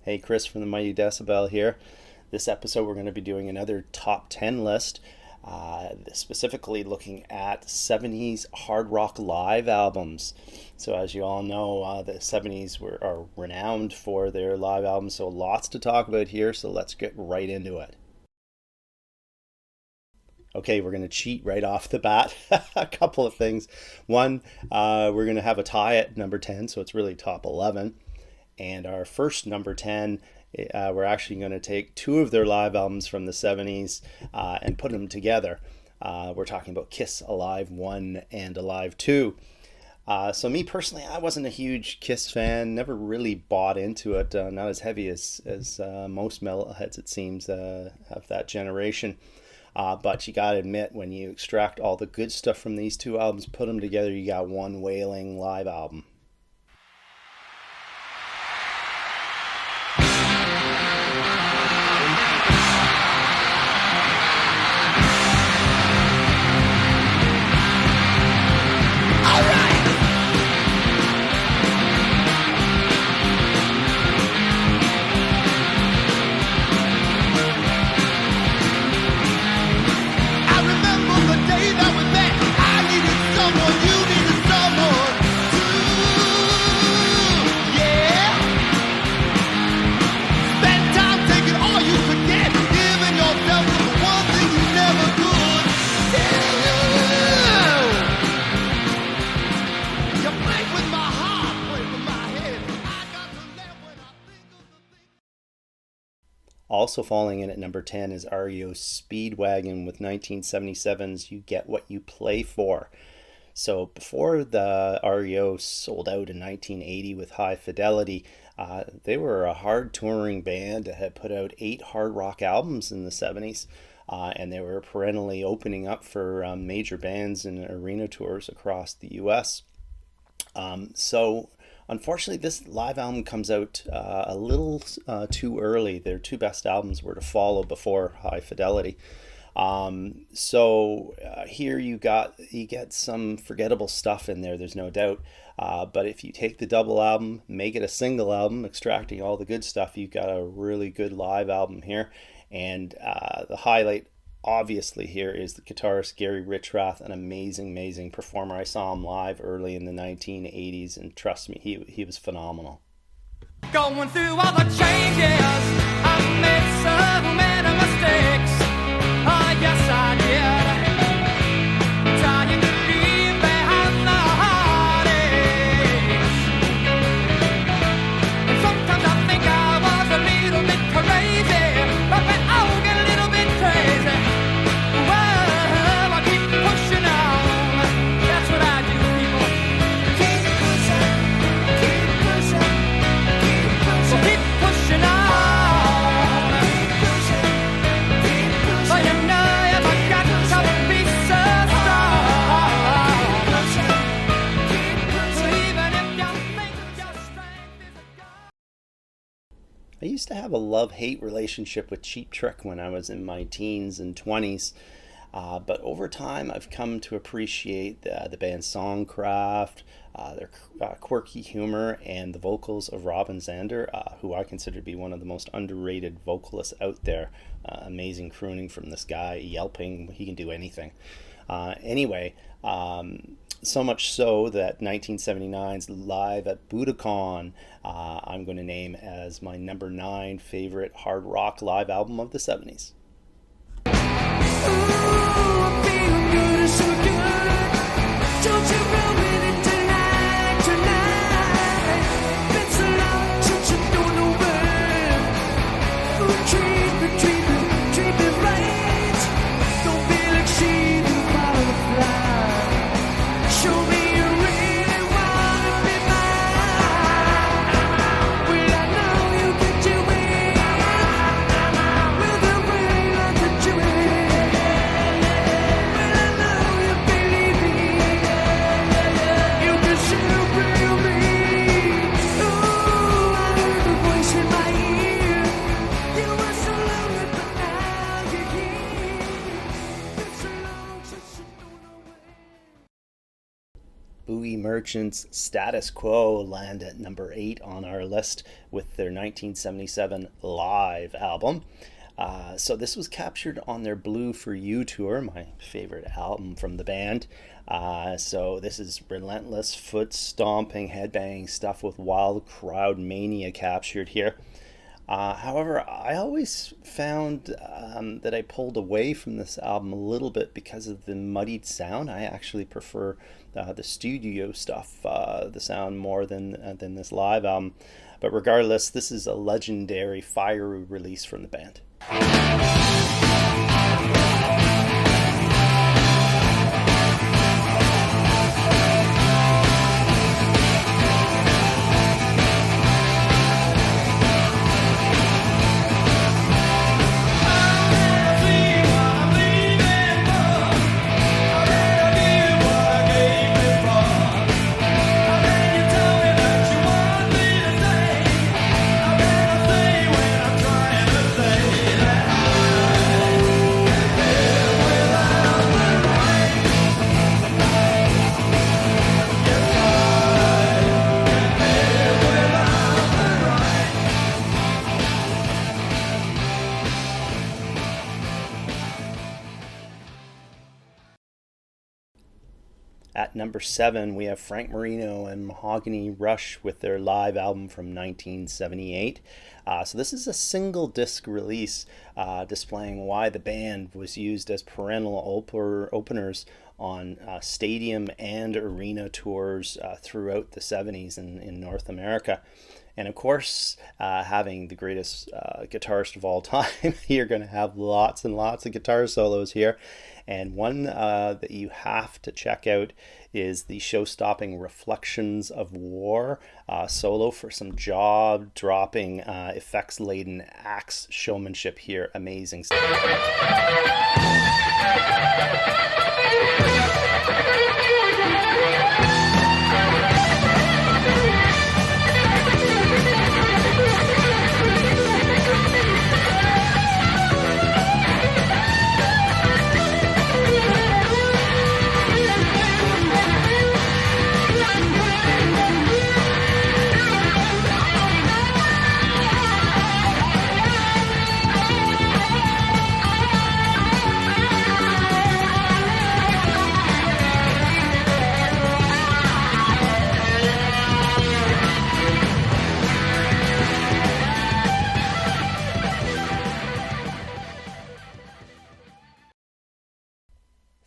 Hey, Chris from the Mighty Decibel here. This episode, we're going to be doing another top 10 list, specifically looking at 70s hard rock live albums. So, as you all know, the 70s are renowned for their live albums, so lots to talk about here. So, let's get right into it. Okay, we're going to cheat right off the bat. A couple of things. One, we're going to have a tie at number 10, so it's really top 11. And our first number 10, we're actually going to take two of their live albums from the 70s and put them together. We're talking about Kiss Alive 1 and Alive 2. So me personally, I wasn't a huge Kiss fan, never really bought into it, not as heavy as most metalheads, it seems, of that generation. But you got to admit, when you extract all the good stuff from these two albums, put them together, you got one wailing live album. Also falling in at number 10 is REO Speedwagon with 1977's You Get What You Play For. So before the REO sold out in 1980 with High Fidelity, they were a hard touring band that had put out 8 hard rock albums in the 70s. And they were perennially opening up for major bands and arena tours across the US. So unfortunately, this live album comes out a little too early. Their two best albums were to follow before High Fidelity. Here you get some forgettable stuff in there, there's no doubt. But if you take the double album, make it a single album, extracting all the good stuff, you've got a really good live album here. And the highlight, obviously, here is the guitarist Gary Richrath, an amazing performer. I saw him live early in the 1980s, and trust me, he was phenomenal. Going through all the changes, I made so many mistakes. Oh, yes, I did. Trying to leave behind the heartaches. And sometimes I think I was a little bit crazy, but we all get a little bit crazy. Well, I keep pushing on. That's what I do, people. Keep pushing, keep pushing, keep pushing. So keep pushing on. Keep pushing, keep pushing. But you know if I got to be so strong. Keep pushing, keep pushing. Even if you think your strength is gone. I used to have a love-hate relationship with Cheap Trick when I was in my teens and 20s. But over time, I've come to appreciate the band's songcraft, their quirky humor, and the vocals of Robin Zander, who I consider to be one of the most underrated vocalists out there. Amazing crooning from this guy, yelping, he can do anything. So much so that 1979's Live at Budokan, I'm going to name as my number 9 favorite hard rock live album of the 70s. Merchants' Status Quo land at number 8 on our list with their 1977 live album. So this was captured on their Blue For You tour, my favorite album from the band. So this is relentless foot stomping, headbanging stuff with wild crowd mania captured here. However, I always found that I pulled away from this album a little bit because of the muddied sound. I actually prefer the studio stuff, the sound more than this live album. But regardless, this is a legendary, fiery release from the band. At number 7, we have Frank Marino and Mahogany Rush with their live album from 1978. So this is a single disc release displaying why the band was used as perennial openers on stadium and arena tours throughout the 70s in North America. And of course, having the greatest guitarist of all time, you're going to have lots and lots of guitar solos here. And one that you have to check out is the show-stopping Reflections of War solo for some jaw-dropping, effects-laden axe showmanship here. Amazing stuff.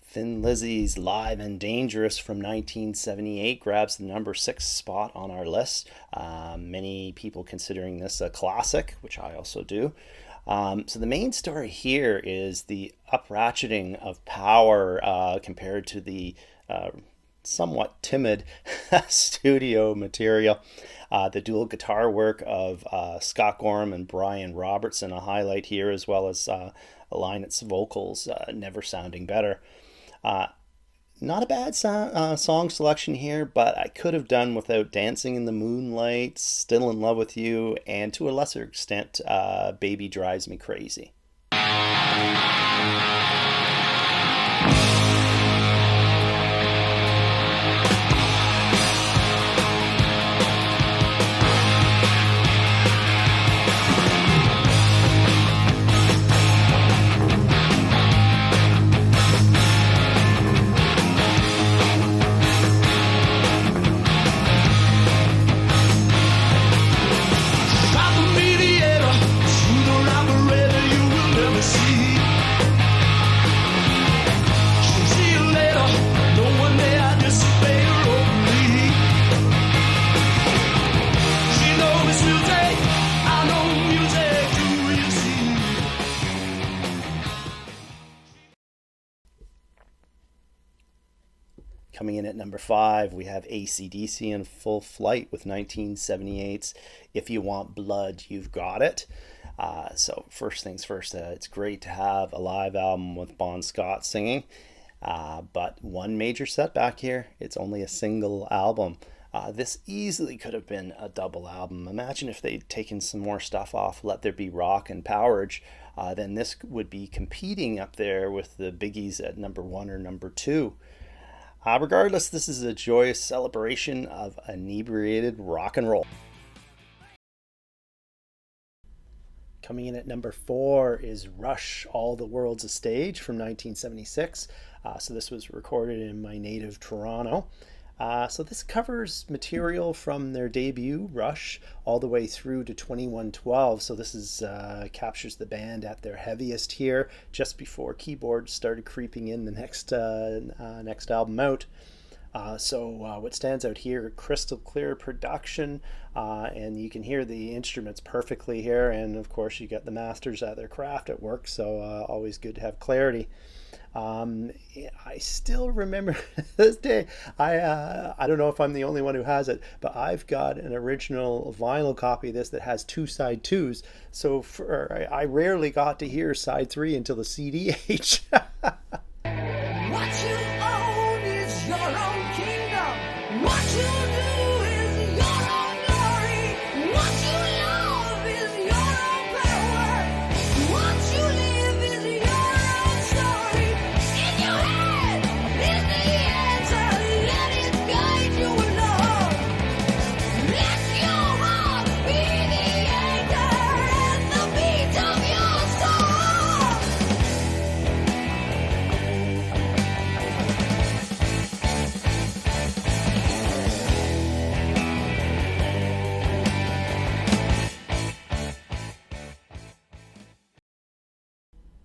Thin Lizzy's Live and Dangerous from 1978 grabs the number 6 spot on our list. Many people considering this a classic, which I also do. So the main story here is the up-ratcheting of power compared to the somewhat timid studio material. The dual guitar work of Scott Gorham and Brian Robertson, a highlight here, as well as Lynette's vocals, never sounding better. Not a bad song selection here, but I could have done without Dancing in the Moonlight, Still in Love with You, and to a lesser extent, Baby Drives Me Crazy. Coming in at number 5, we have ACCDC in Full Flight with 1978's If You Want Blood, You've Got It. So first things first, it's great to have a live album with Bon Scott singing. But one major setback here, it's only a single album. This easily could have been a double album. Imagine if they'd taken some more stuff off Let There Be Rock and Powerage, then this would be competing up there with the biggies at number 1 or number 2. Regardless, this is a joyous celebration of inebriated rock and roll. Coming in at number 4 is Rush, All the World's a Stage from 1976. So this was recorded in my native Toronto. So this covers material from their debut, Rush, all the way through to 2112. So this is captures the band at their heaviest here, just before keyboards started creeping in the next album out. So what stands out here, crystal clear production, and you can hear the instruments perfectly here, and of course you get the masters at their craft at work, so always good to have clarity. I still remember this day. I don't know if I'm the only one who has it, but I've got an original vinyl copy of this that has 2 side 2s. So I rarely got to hear side 3 until the CD age. What you own is your own kingdom. What you do is your own glory. What you love is your own power. What you live is your own story. In your head is the answer. Let it guide you along. Let your heart be the anchor and the beat of your soul.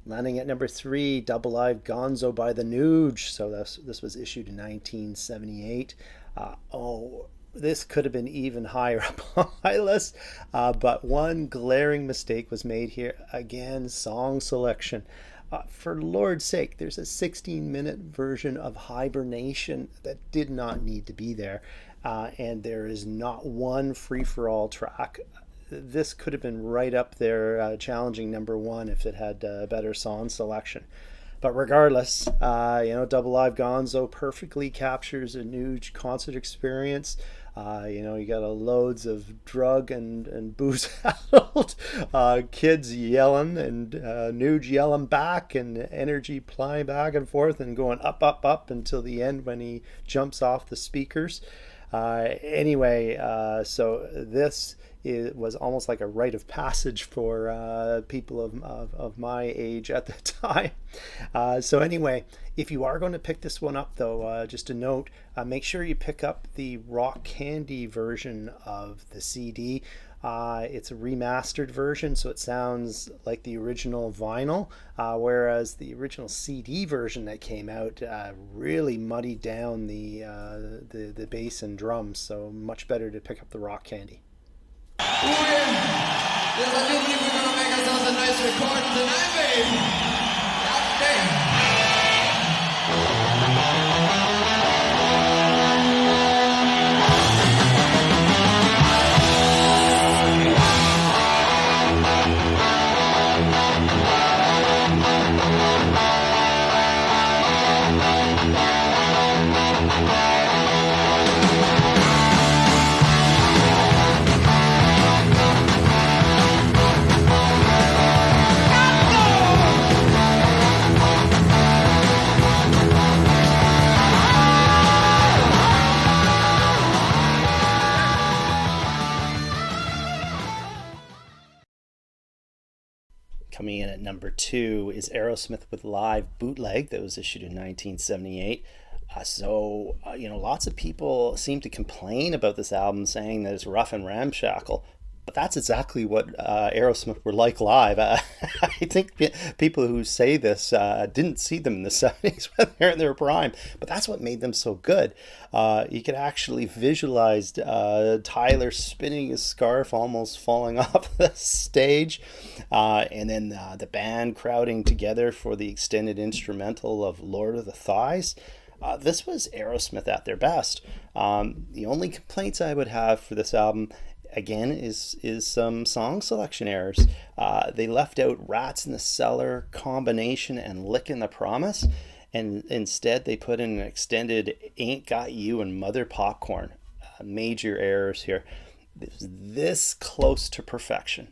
Landing at number 3, Double Live Gonzo by the Nuge. So this was issued in 1978. This could have been even higher up on my list, but one glaring mistake was made here. Again, song selection. For Lord's sake, there's a 16-minute version of Hibernation that did not need to be there, and there is not one free-for-all track. This could have been right up there, challenging number 1 if it had better song selection. But regardless, Double Live Gonzo perfectly captures a new concert experience. You got loads of drug and booze-addled kids yelling and Nuge yelling back and energy flying back and forth and going up, up, up until the end when he jumps off the speakers. So this was almost like a rite of passage for people of my age at the time. If you are going to pick this one up, though, just a note, make sure you pick up the Rock Candy version of the CD. It's a remastered version, so it sounds like the original vinyl, whereas the original CD version that came out really muddied down the bass and drums, so much better to pick up the Rock Candy. Oh yeah. Yes, I do believe we're gonna make ourselves a nice recording tonight, baby. God damn. Coming in at number 2 is Aerosmith with Live Bootleg that was issued in 1978. Lots of people seem to complain about this album, saying that it's rough and ramshackle. But that's exactly what Aerosmith were like live. I think people who say this didn't see them in the 70s when they're in their prime. But that's what made them so good. You could actually visualize Tyler spinning his scarf, almost falling off the stage. And then the band crowding together for the extended instrumental of Lord of the Thighs. This was Aerosmith at their best. The only complaints I would have for this album, again, is some song selection errors. They left out Rats in the Cellar, Combination, and Lickin' the Promise, and instead they put in an extended Ain't Got You and Mother Popcorn. Major errors here. This close to perfection.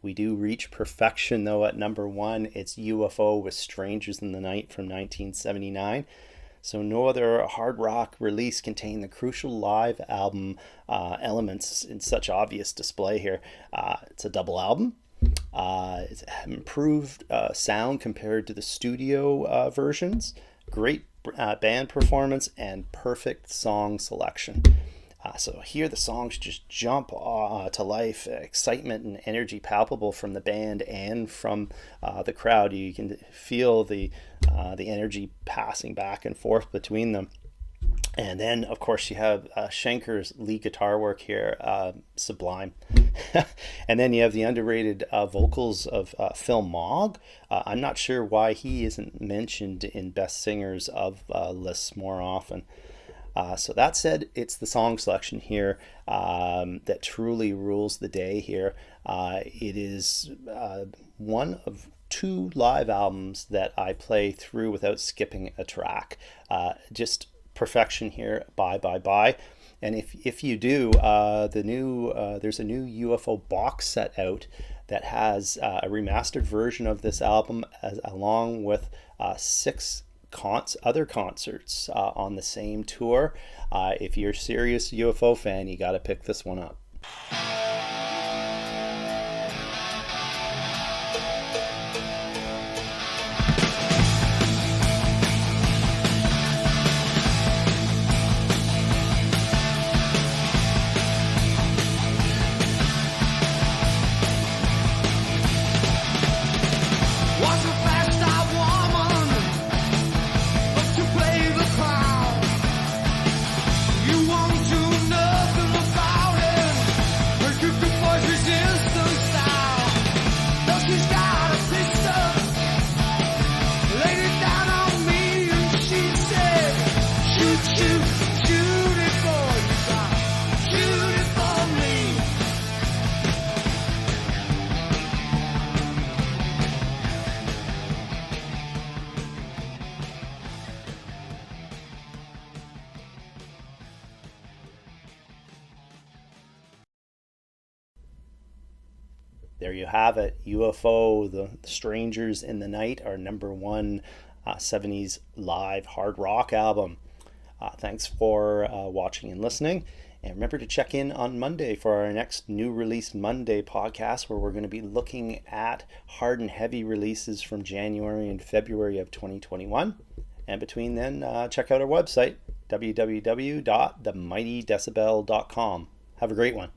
We do reach perfection though at number 1. It's UFO with Strangers in the Night from 1979. So no other hard rock release contained the crucial live album elements in such obvious display here. It's a double album. It's improved sound compared to the studio versions. Great band performance and perfect song selection. So here the songs just jump to life, excitement and energy palpable from the band and from the crowd. You can feel the energy passing back and forth between them. And then, of course, you have Schenker's lead guitar work here, sublime. And then you have the underrated vocals of Phil Mogg. I'm not sure why he isn't mentioned in Best Singers of lists more often. So that said, it's the song selection here that truly rules the day here. It is one of 2 live albums that I play through without skipping a track. Just perfection here. Bye. And if you do, there's a new UFO box set out that has a remastered version of this album along with 6 other concerts on the same tour. If you're a serious UFO fan, you got to pick this one up. There you have it. UFO, the Strangers in the Night, our number 1 70s live hard rock album. Thanks for watching and listening. And remember to check in on Monday for our next New Release Monday podcast, where we're going to be looking at hard and heavy releases from January and February of 2021. And between then, check out our website, www.themightydecibel.com. Have a great one.